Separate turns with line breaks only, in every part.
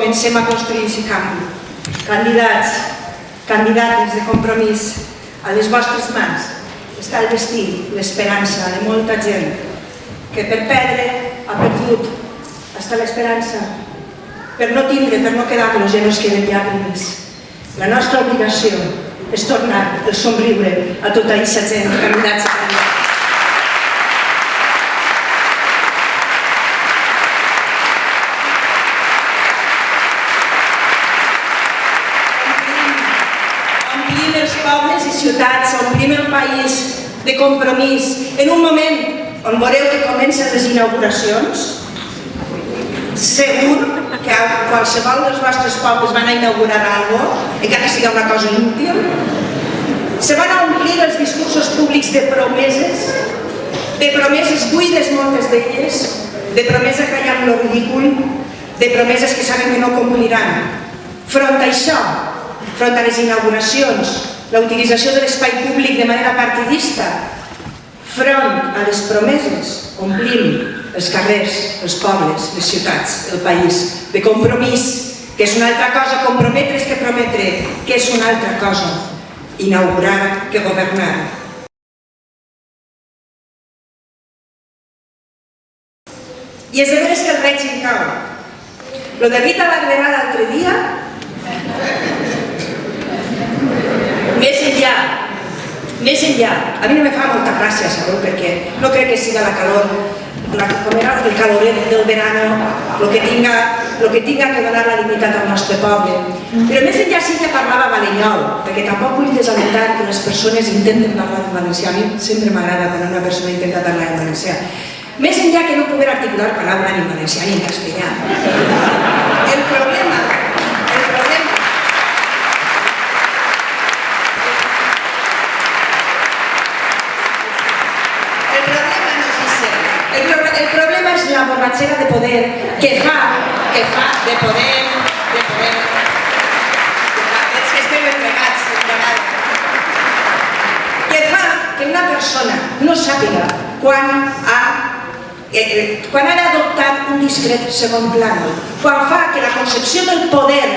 comencem a construir aquest canvi. Candidats, candidates de Compromís, a les vostres mans està el destí, l'esperança de molta gent que per perdre ha perdut fins l'esperança, per no tindre, per no quedar-nos ja no es queden llàgrimes. La nostra obligació és tornar el somriure a tota aquesta gent, candidats a candidats. Omplim els pobles i ciutats, omplim el país de Compromís en un moment on veureu que comencen les inauguracions. Segur que a qualsevol dels vostres pobles van a inaugurar alguna cosa, encara que sigui una cosa inútil. Se van a omplir els discursos públics de promeses buides moltes d'elles, de promeses ratllant lo ridícul, de promeses que saben que no compliran. Front a això, front a les inauguracions, la utilització de l'espai públic de manera partidista, front a les promeses, omplim els carrers, els pobles, les ciutats, el país, de compromís, que és una altra cosa, comprometre's que prometre, que és una altra cosa, inaugurar que governar. I és de veres que el règim cau. Lo de Rita Barberà l'altre dia, més enllà, a mi no me fa molta gràcia, sabeu, perquè no crec que siga la calor, com era el caloret del verano, el que tinga que donar la dignitat al nostre poble. Però més enllà sí que parlava valenyol, perquè tampoc vull desalentar que les persones intenten parlar en valencià. A mi sempre m'agrada quan una persona intenta parlar en valencià. Més enllà que no poder articular paraula ni en valencià ni en castellà. El problema és la borratxera de poder que fa de poder, és que estem entregats, que fa que una persona no sàpiga quan ha d'adoptar un discret segon plànol, quan fa que la concepció del poder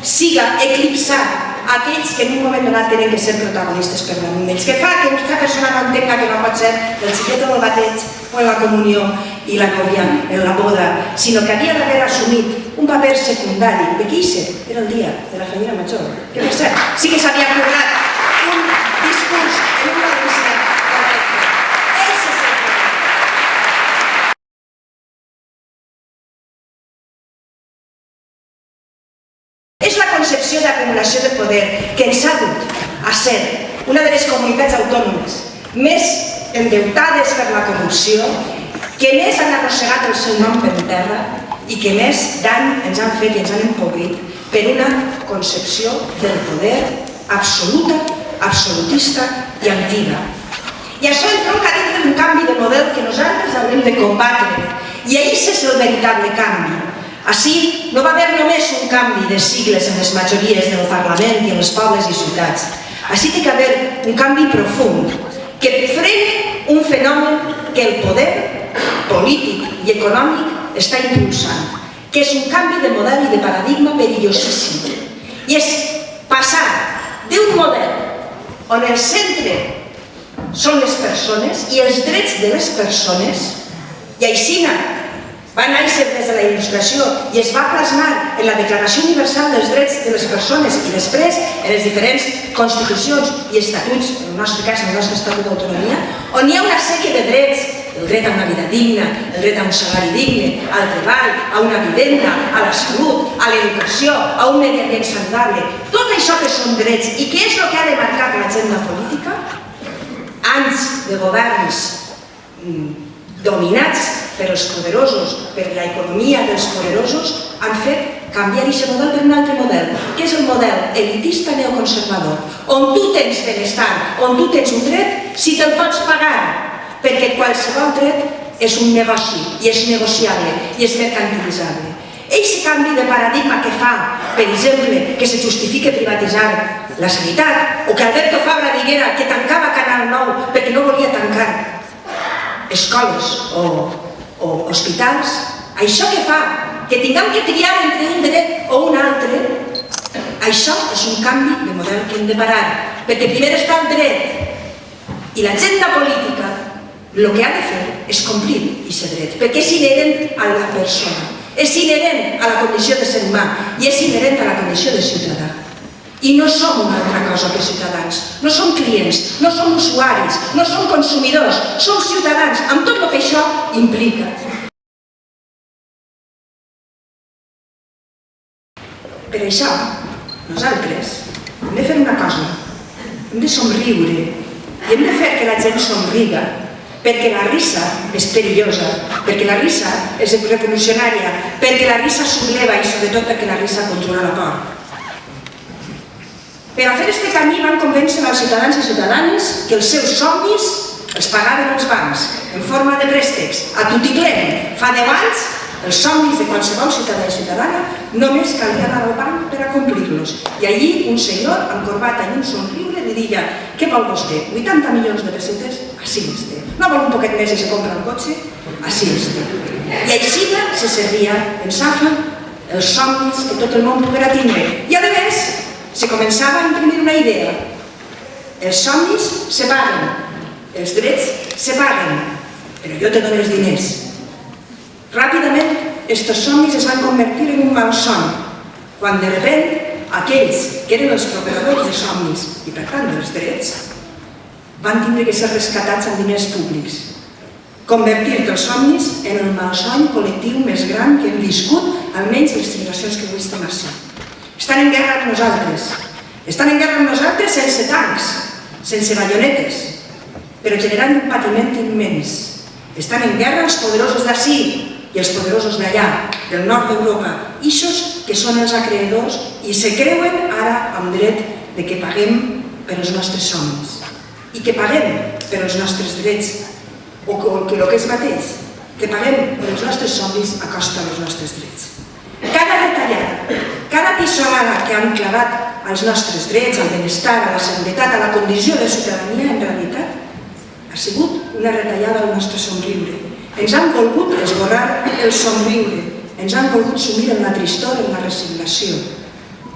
siga eclipsar aquells que en un moment donat tenen que ser protagonistes per damunt d'ells, que fa que aquesta persona no entenga que no pot ser el xiquet o el bateig o en la comunió i la nòvia en la boda, sinó que havia d'haver assumit un paper secundari. De què era el dia de la fallera major? Que per cert, sí que s'havia currat un discurs en un valencià correcte. Ese és el problema. És la concepció d'acumulació de poder que ens ha dut a ser una de les comunitats autònomes més endeutades per la corrupció, que més han arrossegat el seu nom per terra i que més dany ens han fet i ens han empobrit per una concepció del poder absoluta, absolutista i antiga. I això entronca dintre d'un canvi de model que nosaltres haurem de combatre, i aquest és el veritable canvi. Així no va haver només un canvi de sigles en les majories del Parlament i en els pobles i ciutats. Així té que haver un canvi profund que freni un fenomen que el poder polític i econòmic està impulsant, que és un canvi de model i de paradigma perillosíssim. I és passar d'un model on el centre són les persones i els drets de les persones, i així va néixer des de la Il·lustració i es va plasmar en la Declaració Universal dels Drets de les Persones i després en les diferents constitucions i estatuts, en el nostre cas, en el nostre Estatut d'Autonomia, on hi ha una sèrie de drets, el dret a una vida digna, el dret a un salari digne, al treball, a una vivenda, a la salut, a l'educació, a un medi ambient saludable. Tot això que són drets i que és el que ha de marcar l'agenda política, anys de governs dominats per els poderosos, per l'economia dels poderosos, han fet canviar aquest model per un altre model, que és el model elitista neoconservador, on tu tens benestar, on tu tens un dret, si te'l pots pagar, perquè qualsevol dret és un negoci, i és negociable, i és mercantilitzable. Aquest canvi de paradigma que fa, per exemple, que se justifique privatitzar la sanitat, o que Alberto Fabra diguera que tancava Canal 9 perquè no volia tancar escoles o hospitals, això que fa que tinguem que triar entre un dret o un altre, això és un canvi de model que hem de parar, perquè primer està el dret i l'agenda política el que ha de fer és complir aquest dret, perquè és inherent a la persona, és inherent a la condició de ser humà i és inherent a la condició de ciutadà. I no som una altra cosa que ciutadans, no som clients, no som usuaris, no som consumidors, som ciutadans, amb tot el que això implica. Per això, nosaltres hem de fer una cosa, hem de somriure i hem de fer que la gent somriga, perquè la risa és perillosa, perquè la risa és revolucionària, perquè la risa subleva i sobretot perquè la risa controla la por. Per a fer aquest camí van convèncer els ciutadans i ciutadanes que els seus somnis els pagaven els bancs en forma de préstecs a tutiplem. Fa 10 anys els somnis de qualsevol ciutadà i ciutadana només calia anar al banc per a complir-los. I allí un senyor amb corbata i un somriure li deia: què vol vostè? 80 milions de pessetes? Així els té. No vol un poquet més i se compra un cotxe? Així els té. I així se servia en safa els somnis que tot el món poguera tindre. I a més, se començava a imprimir una idea. Els somnis se paguen, els drets se paguen, però jo te dono els diners. Ràpidament, aquests somnis es van convertir en un malson, quan de sobte aquells que eren els procuradors de somnis i per tant dels drets van tindre que ser rescatats amb diners públics. Convertir els somnis en el malson col·lectiu més gran que hem viscut, almenys les generacions que avui estem així. Estan en guerra amb nosaltres. Estan en guerra amb nosaltres sense tancs, sense baionetes, però generant un patiment immens. Estan en guerra els poderosos d'ací i els poderosos d'allà, del nord d'Europa, ixos que són els acreedors i se creuen ara amb dret de que paguem per els nostres somnis i que paguem per els nostres drets, o que el que és mateix, que paguem per els nostres somnis a costa dels nostres drets. Cada retallada, cada tisonada que han clavat als nostres drets, al benestar, a la seguretat, a la condició de ciutadania, en realitat, ha sigut una retallada al nostre somriure. Ens han volgut esborrar el somriure, ens han volgut sumir en la tristor, en la resignació,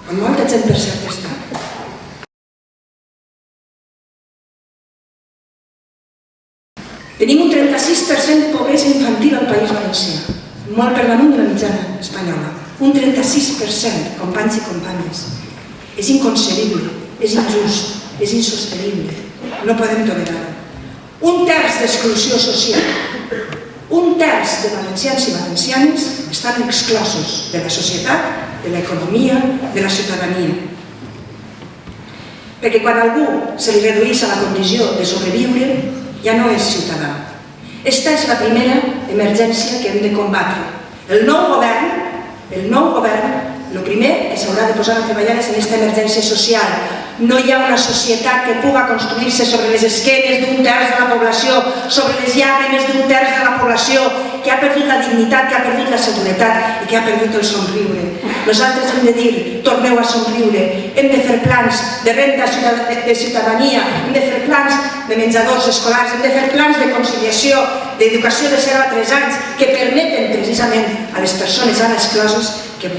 on molta gent per cert està. Tenim un 36% de pobresa infantil al País Valencià, molt per damunt de la mitjana espanyola. Un 36%, companys i companyes. És inconcebible, és injust, és insostenible. No podem tolerar-ho. Un terç d'exclusió social. Un terç de valencians i valencianes estan exclosos de la societat, de l'economia, de la ciutadania. Perquè quan a algú se li redueix a la condició de sobreviure, ja no és ciutadà. Esta és la primera emergència que hem de combatre. El nou govern, el primer que s'haurà de posar a treballar és en aquesta emergència social. No hi ha una societat que pugui construir-se sobre les esquenes d'un terç de la població, sobre les llàgrimes d'un terç de la població que ha perdut la dignitat, que ha perdut la seguretat i que ha perdut el somriure. Nosaltres hem de dir, torneu a somriure, hem de fer plans de renda de ciutadania, hem de fer plans de menjadors escolars, hem de fer plans de conciliació, d'educació de 0 a 3 anys, que permeten precisament a les persones ara excloses que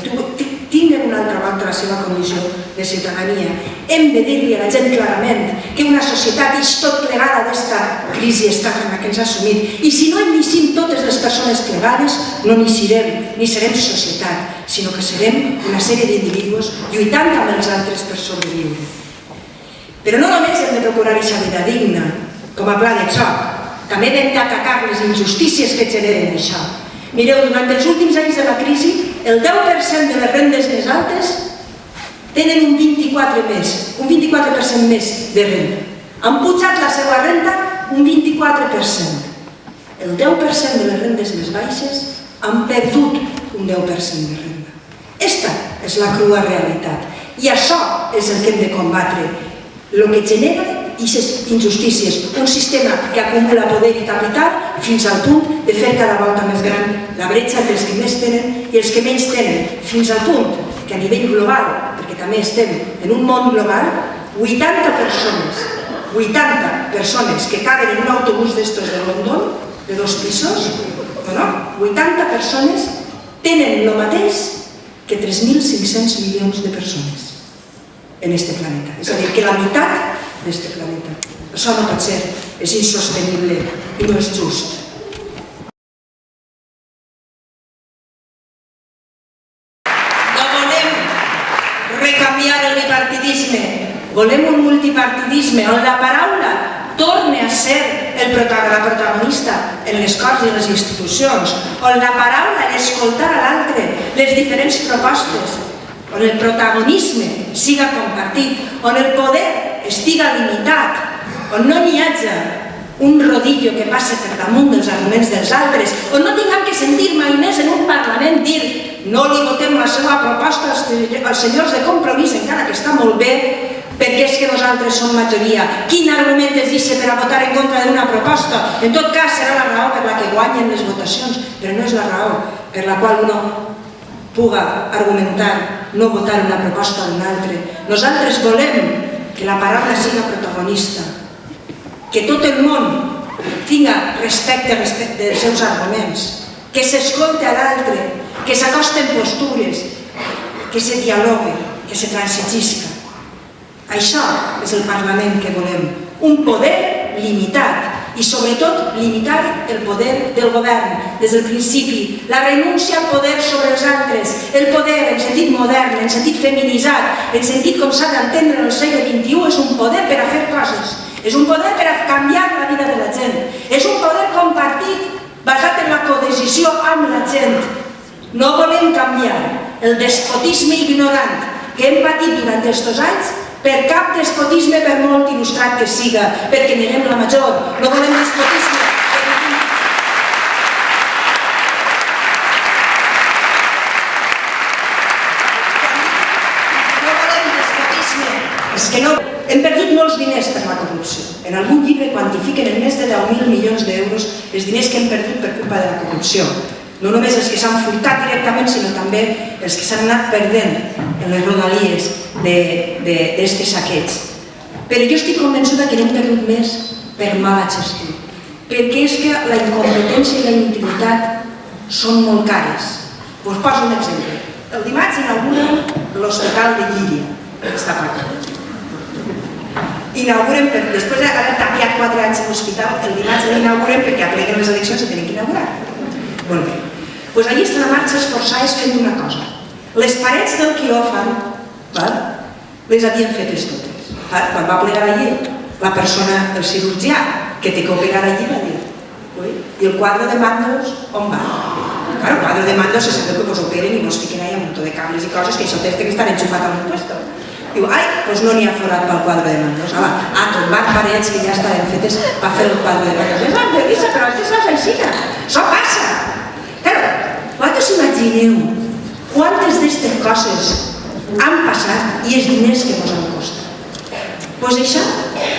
tinguen una altra volta la seva condició de ciutadania. Hem de dir-li a la gent clarament que una societat és tot plegada d'esta crisi estafa que ens ha assumit. I si no hi neixim totes les persones plegades, no ni serem societat, sinó que serem una sèrie d'individus lluitant amb els altres per sobreviure. Però no només hem de procurar aquesta vida digna, com a pla de xoc, també hem d'atacar les injustícies que generen això. Mireu, durant els últims anys de la crisi, el 10% de les rendes més altes tenen un 24% més de renda. Han pujat la seva renda un 24%. El 10% de les rendes més baixes han perdut un 10% de renda. Esta és la crua realitat. I això és el que hem de combatre. El que genera aquestes injustícies, un sistema que acumula poder i capital fins al punt de fer cada volta més gran la bretxa entre els que més tenen i els que menys tenen, fins al punt que a nivell global, perquè també estem en un món global, 80 persones que caben en un autobús d'estos de London, de 2 pisos, 80 persones tenen el mateix que 3.500 milions de persones en este planeta. És a dir, que la meitat d'este planeta. Això no pot ser, és insostenible i no és just. No volem recanviar el bipartidisme, volem un multipartidisme on la paraula torni a ser la protagonista en les corts i les institucions, on la paraula, l'escoltar a l'altre, les diferents propostes, on el protagonisme siga compartit, on el poder estiga limitat, on no n'hi hagi un rodillo que passi per damunt dels arguments dels altres, on no tinguem que sentir mai més en un Parlament dir no li votem la seva proposta als senyors de Compromís, encara que està molt bé, perquè és que nosaltres som majoria. Quin argument es deixa per a votar en contra d'una proposta? En tot cas, serà la raó per la que guanyen les votacions, però no és la raó per la qual uno puga argumentar no votar una proposta d'un altre. Nosaltres volem que la paraula siga protagonista, que tot el món tinga respecte dels seus arguments, que s'escolte a l'altre, que s'acosten postures, que se dialogue, que se transigisca. Això és el Parlament que volem, un poder limitat i sobretot limitar el poder del govern des del principi, la renúncia al poder sobre els altres, el poder en sentit modern, en sentit feminitzat, en sentit com s'ha d'entendre en el segle XXI, és un poder per a fer coses, és un poder per a canviar la vida de la gent, és un poder compartit basat en la codecisió amb la gent. No volem canviar el despotisme ignorant que hem patit durant aquests anys per cap despotisme, per molt il·lustrat que siga, perquè neguem la major. No volem despotisme. No volem despotisme. És que no. Hem perdut molts diners per la corrupció. En algun llibre quantifiquen en més de 10.000 milions d'euros els diners que hem perdut per culpa de la corrupció. No només els que s'han furtat directament, sinó també els que s'han anat perdent en les rodalies d'aquest saqueig. Però jo estic convençuda que n'hem perdut més per mala gestió, perquè és que la incompetència i la inutilitat són molt cares. Us poso un exemple. El dimarts inauguren l'Hospital de Llíria, que està pagat. Inauguren, després d'haver tapiat 4 anys a l'hospital, el dimarts l'inauguren perquè apleguen les eleccions i tenen que inaugurar. Molt bé. Doncs allí estan a marxa esforçades fent una cosa. Les parets del quiròfan les havien fetes totes. Quan va plegar allí, la persona, el cirurgià, que té que operar allí, va dir: i el quadre de mandos, on va? El quadre de mandos se sap que vos operen i vos fiquen allà un munt de cables i coses que això té que estar enxufat a un puesto. Diu, doncs no n'hi ha forat pel quadre de mandos. Tombat parets que ja estaven fetes per fer el quadre de mandos. És una delícia, però això és així. Això passa. Vosaltres imagineu quantes d'aquestes coses han passat i els diners que ens han costat. Doncs això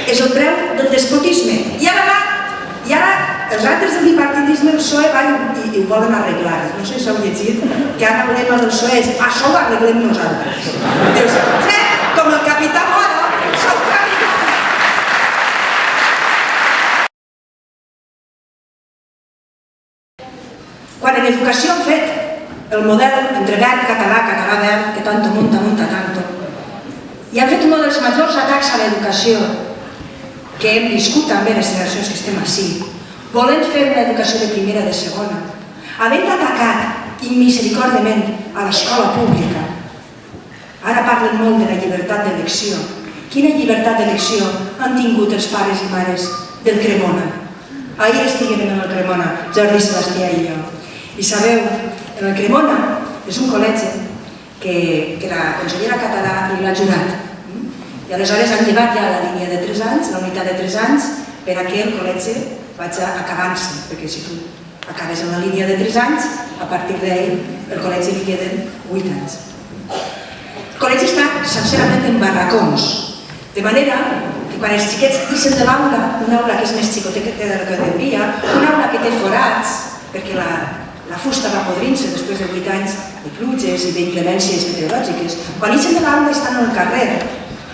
és el preu del despotisme. I ara els altres del bipartidisme, el PSOE va i ho volen arreglar. No sé si heu llegit que ara el lema del PSOE és això ho arreglem nosaltres. Dius, com el capità Moro, sou capità. Quan en educació han fet el model entre verd, català, català, verd, que tanto monta tanto, i han fet un dels majors atacs a l'educació que hem viscut també les generacions que estem així, volent fer una educació de primera, de segona, havent atacat immisericordiament a l'escola pública. Ara parlen molt de la llibertat d'elecció. Quina llibertat d'elecció han tingut els pares i mares del Cremona? Ahir estiguem en el Cremona, Jordi, Sebastià i jo. I sabeu, en el Cremona és un col·legi que la consellera Català li l'ha jurat. I aleshores han llevat ja la línia de 3 anys, la unitat de 3 anys, per a que el col·legi vagi acabant-se, perquè si tu acabes en la línia de 3 anys, a partir d'ahir el col·legi li queden 8 anys. El col·legi està sincerament en barracons, de manera que quan els xiquets ixen de l'aula, una aula que és més xicoteta del que hauria, una aula que té forats, perquè la fusta va podrint-se després de 8 anys de pluges i d'inclemències meteorològiques. Quan ixen de l'aula estan al carrer,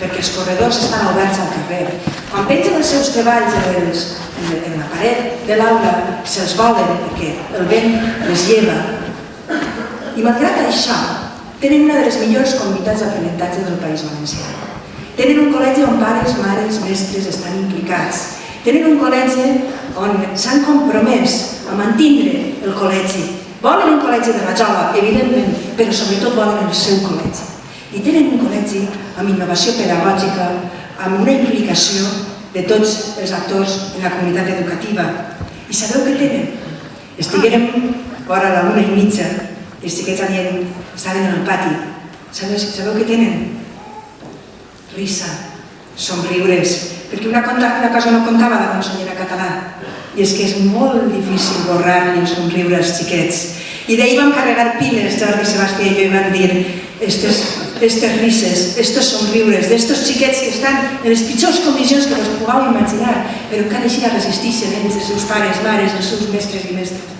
perquè els corredors estan oberts al carrer. Quan pengen els seus treballs en la paret de l'aula, se'ls volen perquè el vent les lleva. I malgrat això, tenen una de les millors comunitats d'aprenentatge del País Valencià. Tenen un col·legi on pares, mares, mestres estan implicats. Tenen un col·legi on s'han compromès a mantindre el col·legi. Volen un col·legi de Rajola, evidentment, però sobretot volen el seu col·legi. I tenen un col·legi amb innovació pedagògica, amb una implicació de tots els actors en la comunitat educativa. I sabeu què tenen? Estiguérem vora la 1:30 i els xiquets estaven en el pati. Sabeu què tenen? Risa, somriures, perquè una cosa no contava la consellera Català, i és que és molt difícil borrar-li el somriure als xiquets. I d'ahir vam carregar piles, Jordi, Sebastià i jo, i vam dir estes risses, estos somriures, d'estos xiquets que estan en les pitjors condicions que us pugueu imaginar, però encara així resisteixen ells, els seus pares, mares, els seus mestres i mestres.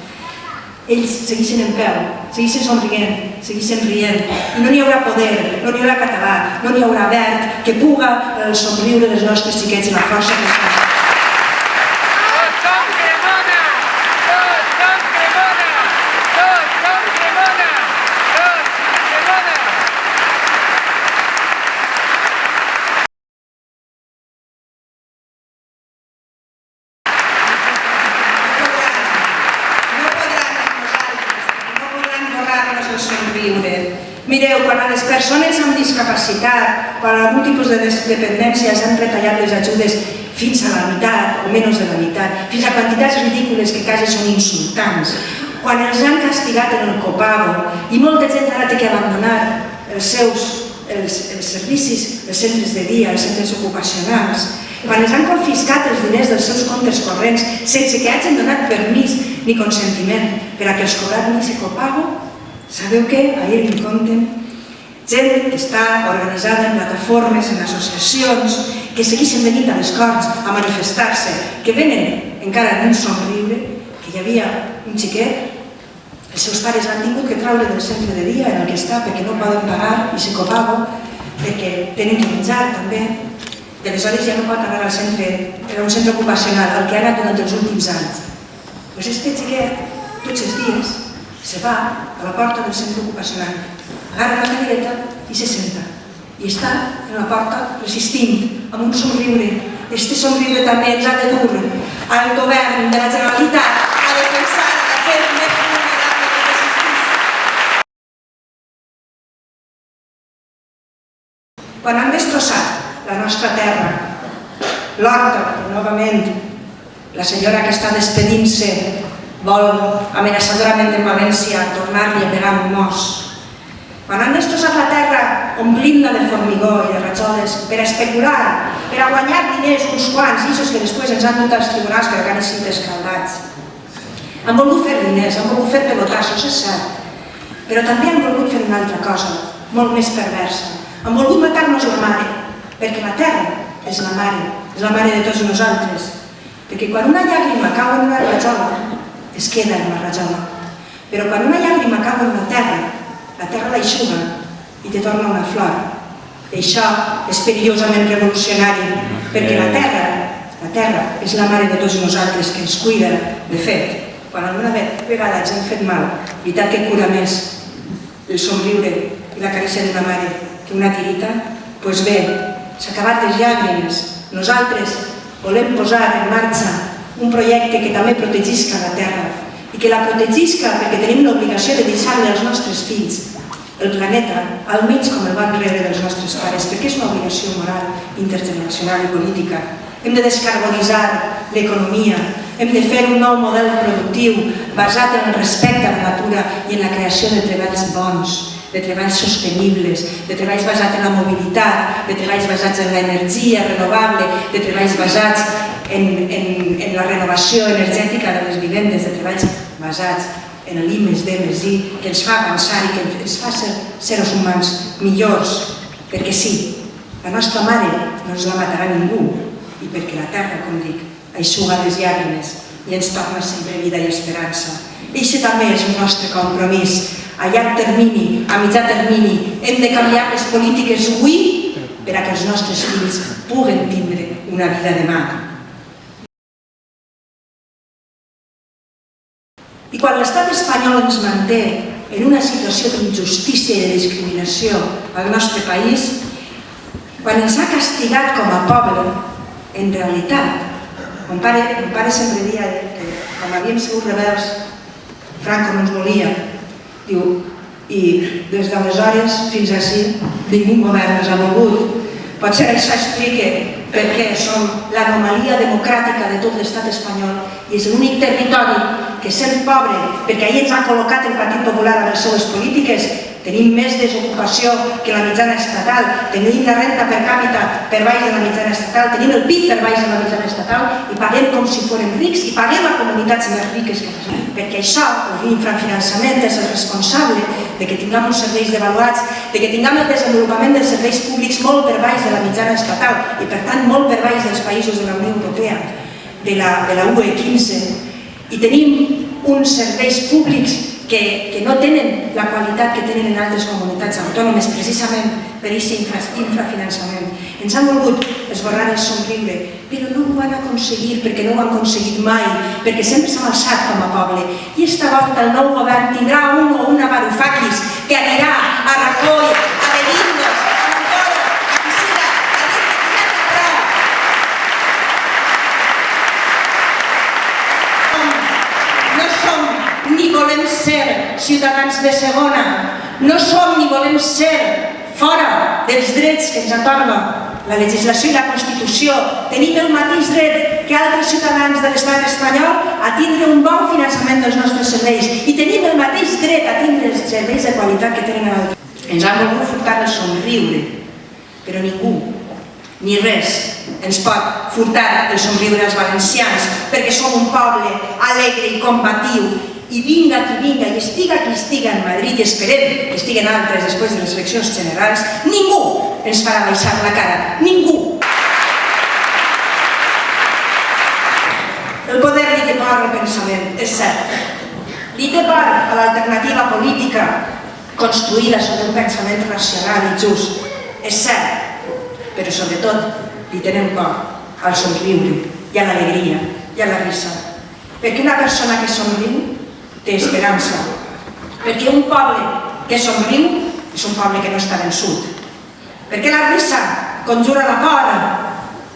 Ells segueixen en peu, segueixen somrient, segueixen rient, i no n'hi haurà poder, no n'hi haurà català, no n'hi haurà verd que puga el somriure dels nostres xiquets i la força que estan. Mireu, quan a les persones amb discapacitat, quan a algun tipus de dependència s'han retallat les ajudes fins a la meitat o menys de la meitat, fins a quantitats ridícules que quasi són insultants, quan els han castigat en el copago i molta gent ara té que abandonar els servicis, els centres de dia, els centres ocupacionals, quan els han confiscat els diners dels seus comptes corrents sense que hagin donat permís ni consentiment per a que els cobrat ni copago. Sabeu què? Ahir m'hi compten gent que està organitzada en plataformes, en associacions, que segueixen venint a les Corts a manifestar-se, que venen encara amb un somriure, que hi havia un xiquet, els seus pares l'han tingut que treure del centre de dia en el que està perquè no poden pagar i se copago, perquè tenen que menjar també, i aleshores ja no pot anar al centre, era un centre ocupacional, el que ha anat durant els últims anys. Doncs aquest xiquet, tots els dies, se va a la porta del centre ocupacional, agarra la cadireta i se senta. I està en la porta resistint, amb un somriure. Este somriure també ens ha de dur al govern de la Generalitat a defensar la gent més vulnerable que resisteix. Quan han destrossat la nostra terra, l'horta, novament, la senyora que està despedint-se vol amenaçadorament en València tornar-li a pegar un mos. Quan han destrossat la terra omplint-la de formigó i de rajoles per a especular, per a guanyar diners uns quants, ixos que després ens han dut als tribunals perquè han estat escaldats. Han volgut fer diners, han volgut fer pelotassos, és cert, però també han volgut fer una altra cosa, molt més perversa. Han volgut matar-nos la mare, perquè la terra és la mare de tots nosaltres. Perquè quan una llàgrima cau en una rajola, es queda en la rajola. Però quan una llàgrima cau en la terra l'aixuga i te torna una flor. I això és perillosament revolucionari, perquè la terra és la mare de tots nosaltres que ens cuida. De fet, quan alguna vegada ens hem fet mal, veritat que cura més el somriure i la carícia d'una mare que una tirita, doncs bé, s'ha acabat les llàgrimes. Nosaltres volem posar en marxa un projecte que també protegisca la terra i que la protegisca perquè tenim l'obligació de deixar-li als nostres fills el planeta, almenys com el van rebre dels nostres pares, perquè és una obligació moral, intergeneracional i política. Hem de descarbonitzar l'economia, hem de fer un nou model productiu basat en el respecte a la natura i en la creació de treballs bons, de treballs sostenibles, de treballs basats en la mobilitat, de treballs basats en l'energia renovable, de treballs basats en la renovació energètica de les vivendes, de treballs basats en l'I+D+I, que ens fa avançar i que ens fa ser seres humans millors, perquè sí, la nostra mare no ens la matarà ningú, i perquè la terra, com dic, aixuga les llàgrimes i ens torna sempre vida i esperança. I això també és el nostre compromís. A llarg termini, a mitjà termini, hem de canviar les polítiques avui per a que els nostres fills puguen tindre una vida demà. I quan l'estat espanyol ens manté en una situació d'injustícia i de discriminació al nostre país, quan ens ha castigat com a poble, en realitat, mon pare sempre deia que quan havíem sigut rebels, Franco no ens volia, diu, i des d'aleshores fins així ningú govern ens ha volgut. Potser això explica per què som l'anomalia democràtica de tot l'estat espanyol i és l'únic territori que, sent pobre, perquè ahir ens ha col·locat el Partit Popular a les seves polítiques, tenim més desocupació que la mitjana estatal, tenim la renta per càpita per baix de la mitjana estatal, tenim el PIB per baix de la mitjana estatal i paguem com si fórem rics i paguem a comunitats més riques que nosaltres. Perquè això, l'infrafinançament, és el responsable de que tinguem uns serveis devaluats, de que tinguem el desenvolupament dels serveis públics molt per baix de la mitjana estatal i, per tant, molt per baix dels països de la Unió Europea, de la UE 15, i tenim uns serveis públics que no tenen la qualitat que tenen en altres comunitats autònomes, precisament per aquest infrafinançament. Ens han volgut esborrar el somriure, però no ho van aconseguir perquè no ho han aconseguit mai, perquè sempre s'ha alçat com a poble. I esta volta el nou govern tindrà un o una Varoufakis que anirà a Rajoy, a Benignos, a Montoro, a Piscina, a dir que ja té prou. No som ni volem ser ciutadans de segona, no som ni volem ser fora dels drets que ens atorga la legislació i la Constitució. Tenim el mateix dret que altres ciutadans de l'estat espanyol a tindre un bon finançament dels nostres serveis i tenim el mateix dret a tindre els serveis de qualitat que tenen altres. Ens han volgut furtar el somriure, però ningú, ni res, ens pot furtar el somriure als valencians, perquè som un poble alegre i combatiu. I vinga qui vinga, i estiga qui estiga en Madrid, i esperem que estiguen altres després de les eleccions generals, ningú ens farà baixar la cara, ningú. El poder li té por al repensament, és cert. Li té por a l'alternativa política construïda sobre un pensament racional i just, és cert. Però sobretot li tenen por al somriure i a l'alegria i a la risa. Perquè una persona que somriu té esperança, perquè un poble que somriu és un poble que no està vençut, perquè la risa conjura la por,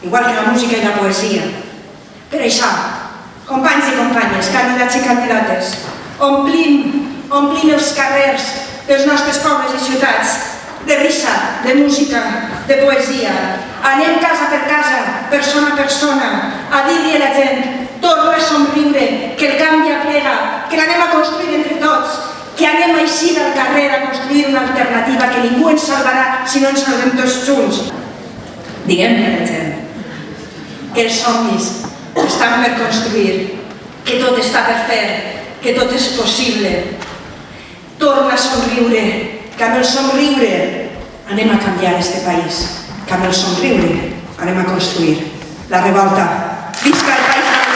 igual que la música i la poesia. Per això, companys i companyes, candidats i candidates, omplim els carrers dels nostres pobles i ciutats de risa, de música, de poesia. Anem casa per casa, persona a persona, a dir-li a la gent: torna a somriure, que el canvi aplega, que l'anem a construir entre tots, que anem a eixir al carrer a construir una alternativa, que ningú ens salvarà si no ens salvem tots junts. Diguem-li a la gent que els somnis estan per construir, que tot està per fer, que tot és possible. Torna a somriure, que amb el somriure anem a canviar este país, que amb el somriure anem a construir la revolta. Visca el País Valencià!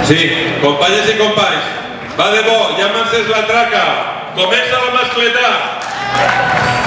Sí, companyes i companys, va de bo, ja m'ha encès la traca. Comença la mascletà.